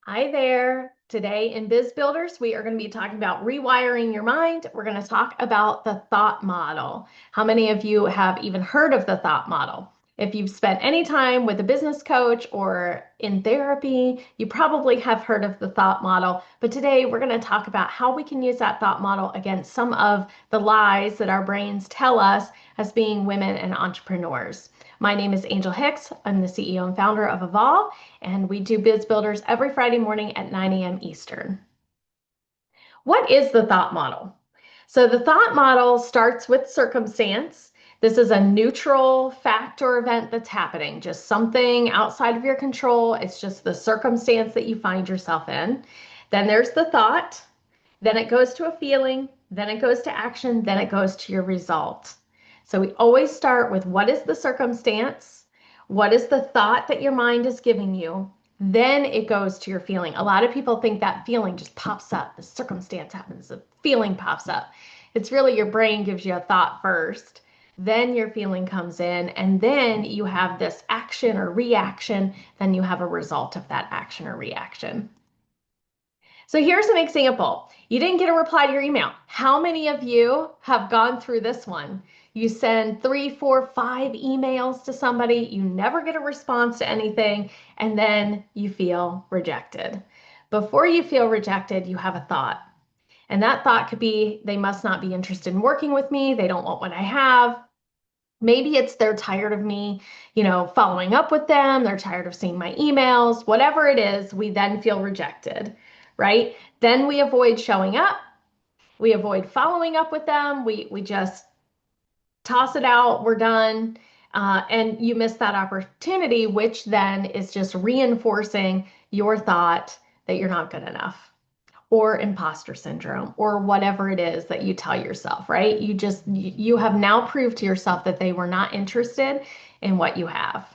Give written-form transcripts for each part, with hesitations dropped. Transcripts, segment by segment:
Hi there. Today in Biz Builders, we are going to be talking about rewiring your mind. We're going to talk about the thought model. How many of you have even heard of the thought model? If you've spent any time with a business coach or in therapy, you probably have heard of the thought model. But today we're going to talk about how we can use that thought model against some of the lies that our brains tell us as being women and entrepreneurs. My name is Angel Hicks. I'm the CEO and founder of Evolve, and we do Biz Builders every Friday morning at 9 a.m. Eastern. What is the thought model? So the thought model starts with circumstance. This is a neutral fact or event that's happening, just something outside of your control. It's just the circumstance that you find yourself in. Then there's the thought, then it goes to a feeling, then it goes to action, then it goes to your result. So we always start with what is the circumstance? What is the thought that your mind is giving you? Then it goes to your feeling. A lot of people think that feeling just pops up. The circumstance happens, the feeling pops up. It's really your brain gives you a thought first, then your feeling comes in, and then you have this action or reaction, then you have a result of that action or reaction. So here's an example. You didn't get a reply to your email. How many of you have gone through this one? You send 3, 4, 5 emails to somebody, you never get a response to anything, and then you feel rejected. Before you feel rejected, you have a thought. And that thought could be, they must not be interested in working with me. They don't want what I have. Maybe it's they're tired of me, following up with them. They're tired of seeing my emails. Whatever it is, we then feel rejected, right? Then we avoid showing up. We avoid following up with them. We just toss it out. We're done. And you miss that opportunity, which then is just reinforcing your thought that you're not good enough or imposter syndrome or whatever it is that you tell yourself, right? You have now proved to yourself that they were not interested in what you have.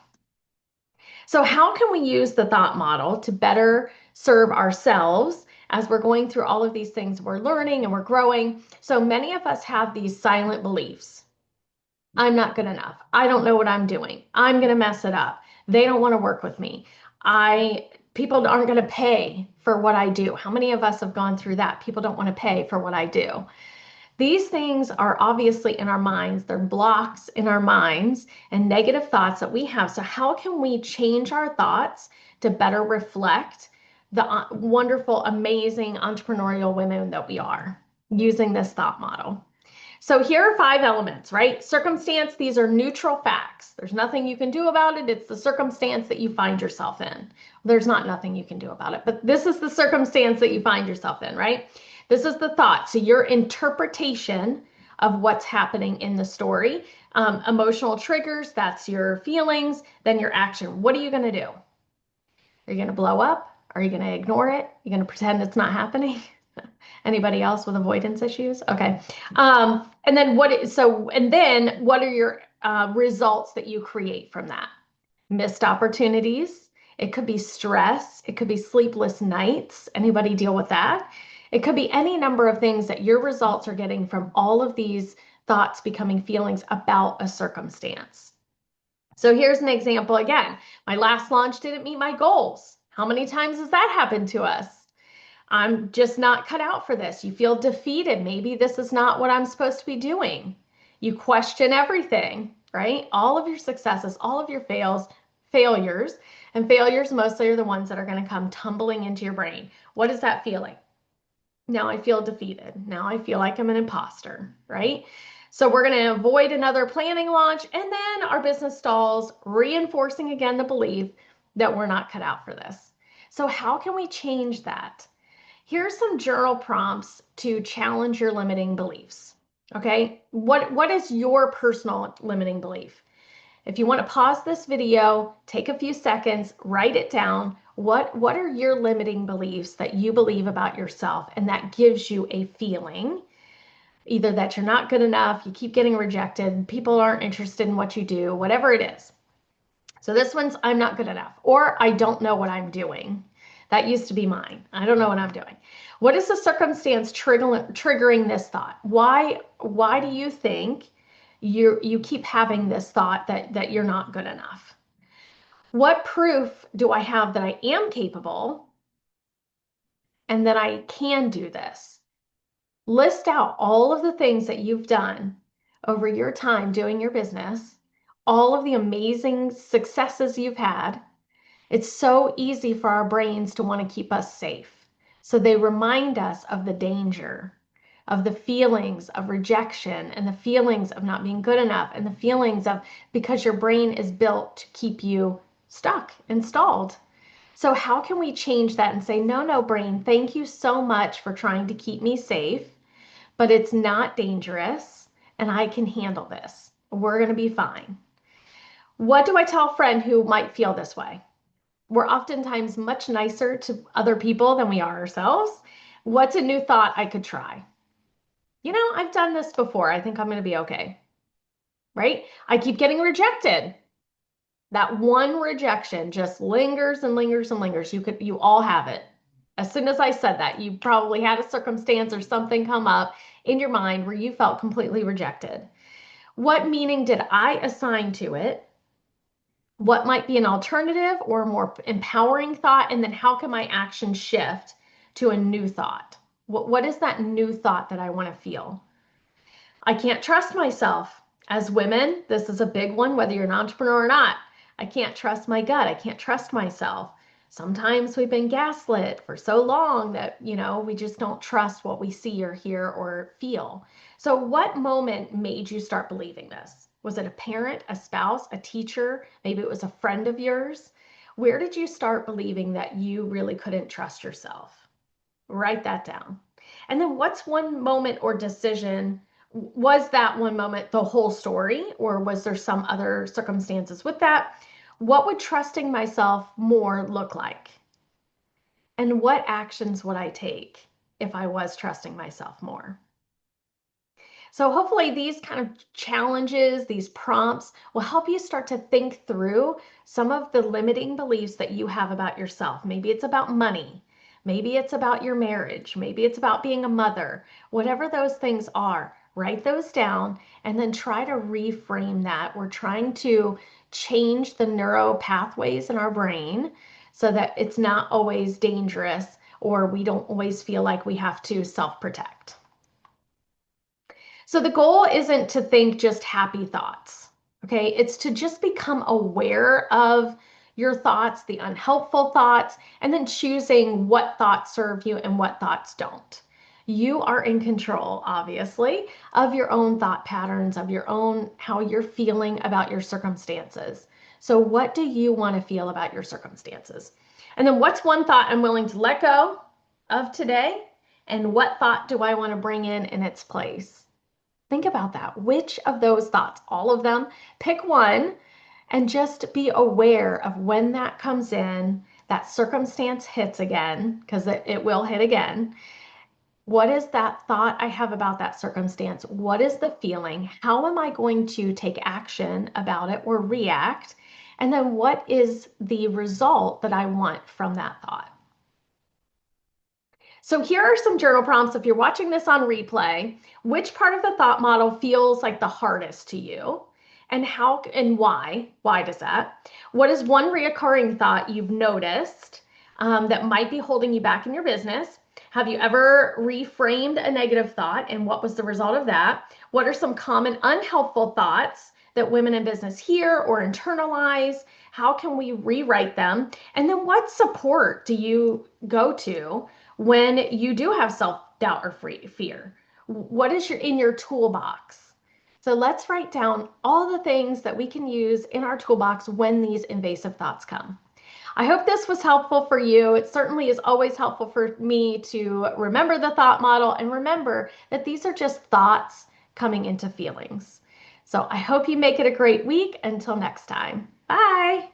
So how can we use the thought model to better serve ourselves as we're going through all of these things we're learning and we're growing? So many of us have these silent beliefs. I'm not good enough. I don't know what I'm doing. I'm going to mess it up. They don't want to work with me. I People aren't going to pay for what I do. How many of us have gone through that? People don't want to pay for what I do. These things are obviously in our minds. They're blocks in our minds and negative thoughts that we have. So how can we change our thoughts to better reflect the wonderful, amazing entrepreneurial women that we are using this thought model? So here are 5 elements, right? Circumstance, these are neutral facts. There's nothing you can do about it. It's the circumstance that you find yourself in. There's not nothing you can do about it, but this is the circumstance that you find yourself in, right? This is the thought. So your interpretation of what's happening in the story. Emotional triggers, that's your feelings, then your action. What are you going to do? Are you going to blow up? Are you going to ignore it? You're going to pretend it's not happening? Anybody else with avoidance issues? Okay. And then what are your results that you create from that? Missed opportunities. It could be stress. It could be sleepless nights. Anybody deal with that? It could be any number of things that your results are getting from all of these thoughts becoming feelings about a circumstance. So here's an example again. My last launch didn't meet my goals. How many times has that happened to us? I'm just not cut out for this. You feel defeated. Maybe this is not what I'm supposed to be doing. You question everything, right? All of your successes, all of your failures, and failures mostly are the ones that are going to come tumbling into your brain. What is that feeling? Now I feel defeated. Now I feel like I'm an imposter, right? So we're going to avoid another planning launch, and then our business stalls, reinforcing again the belief that we're not cut out for this. So how can we change that? Here's some journal prompts to challenge your limiting beliefs. Okay, what is your personal limiting belief? If you want to pause this video, take a few seconds, write it down. What are your limiting beliefs that you believe about yourself and that gives you a feeling, either that you're not good enough, you keep getting rejected, people aren't interested in what you do, whatever it is. So this one's I'm not good enough, or I don't know what I'm doing. That used to be mine. I don't know what I'm doing. What is the circumstance triggering this thought? Why do you think you keep having this thought that you're not good enough? What proof do I have that I am capable? and that I can do this. List out all of the things that you've done over your time doing your business, all of the amazing successes you've had. It's so easy for our brains to want to keep us safe. So they remind us of the danger, of the feelings of rejection and the feelings of not being good enough and the feelings of because your brain is built to keep you stuck and stalled. So how can we change that and say, no, no, brain, thank you so much for trying to keep me safe, but it's not dangerous and I can handle this. We're going to be fine. What do I tell a friend who might feel this way? We're oftentimes much nicer to other people than we are ourselves. What's a new thought I could try? I've done this before. I think I'm going to be okay. Right? I keep getting rejected. That one rejection just lingers and lingers and lingers. You all have it. As soon as I said that, you probably had a circumstance or something come up in your mind where you felt completely rejected. What meaning did I assign to it? What might be an alternative or a more empowering thought? And then how can my action shift to a new thought? What is that new thought that I want to feel? I can't trust myself. As women, this is a big one, whether you're an entrepreneur or not. I can't trust my gut. I can't trust myself. Sometimes we've been gaslit for so long that, we just don't trust what we see or hear or feel. So what moment made you start believing this? Was it a parent, a spouse, a teacher? Maybe it was a friend of yours. Where did you start believing that you really couldn't trust yourself? Write that down. And then what's one moment or decision? Was that one moment the whole story, or was there some other circumstances with that? What would trusting myself more look like? And what actions would I take if I was trusting myself more? So hopefully these kind of challenges, these prompts will help you start to think through some of the limiting beliefs that you have about yourself. Maybe it's about money. Maybe it's about your marriage. Maybe it's about being a mother. Whatever those things are, write those down and then try to reframe that. We're trying to change the neural pathways in our brain so that it's not always dangerous or we don't always feel like we have to self-protect. So the goal isn't to think just happy thoughts, okay? It's to just become aware of your thoughts, the unhelpful thoughts, and then choosing what thoughts serve you and what thoughts don't. You are in control, obviously, of your own thought patterns, of your own, how you're feeling about your circumstances. So what do you want to feel about your circumstances? And then what's one thought I'm willing to let go of today? And what thought do I want to bring in its place? Think about that. Which of those thoughts, all of them, pick one and just be aware of when that comes in, that circumstance hits again, because it will hit again. What is that thought I have about that circumstance? What is the feeling? How am I going to take action about it or react? And then what is the result that I want from that thought? So here are some journal prompts. If you're watching this on replay, which part of the thought model feels like the hardest to you? And how and why? Why does that? What is one reoccurring thought you've noticed that might be holding you back in your business? Have you ever reframed a negative thought and what was the result of that? What are some common unhelpful thoughts that women in business hear or internalize? How can we rewrite them? And then what support do you go to when you do have self-doubt or fear? What is in your toolbox? So let's write down all the things that we can use in our toolbox when these invasive thoughts come. I hope this was helpful for you. It certainly is always helpful for me to remember the thought model and remember that these are just thoughts coming into feelings. So I hope you make it a great week. Until next time, bye.